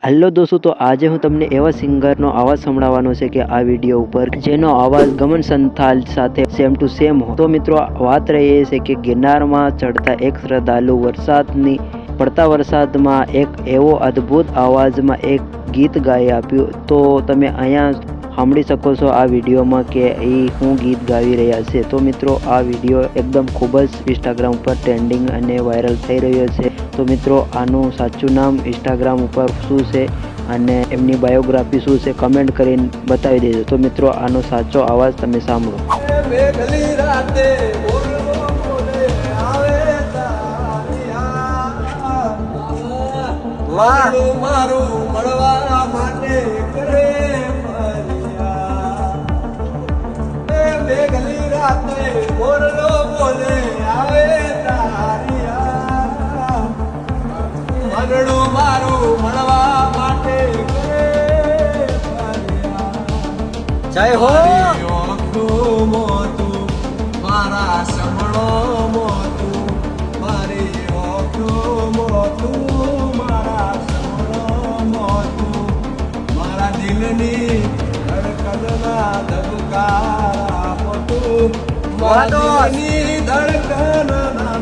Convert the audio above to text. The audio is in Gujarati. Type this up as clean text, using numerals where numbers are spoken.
હેલો દોસ્તો, તો આજે હું તમને એવા સિંગરનો અવાજ સંભળાવવાનો છે કે આ વિડીયો ઉપર જેનો અવાજ ગમન સંથાલ સાથે સેમ ટુ સેમ હોય. તો મિત્રો, વાત રહી એ છે કે ગિરનારમાં ચડતા એક શ્રદ્ધાળુ પડતા વરસાદમાં એક એવો અદ્ભુત અવાજમાં એક ગીત ગાઈ આપ્યું. તો તમે અહીંયા સાંભળી શકો છો આ વિડીયોમાં કે એ શું ગીત ગાવી રહ્યા છે. તો મિત્રો, આ વિડીયો એકદમ ખૂબ જ ઇન્સ્ટાગ્રામ ઉપર ટ્રેન્ડિંગ અને વાયરલ થઈ રહ્યો છે. તો મિત્રો, આનું સાચું નામ ઇન્સ્ટાગ્રામ ઉપર શું છે અને એમની બાયોગ્રાફી શું છે કમેન્ટ કરીને બતાવી દેજો. તો મિત્રો, આનો સાચો અવાજ તમે સાંભળો. મારું મળવા માટે કરે ફરિયાદ. મેઘલી રાતે મોરલો બોલે આવે તારી યાદ. મનડું મારું મળવા માટે કરે ફરિયાદ. જય હો મોતું મારા સમળો મોતું મારી ઓખું મોતું દિલની ધડકનના ધબકારા મોતું, મારી ધડકનના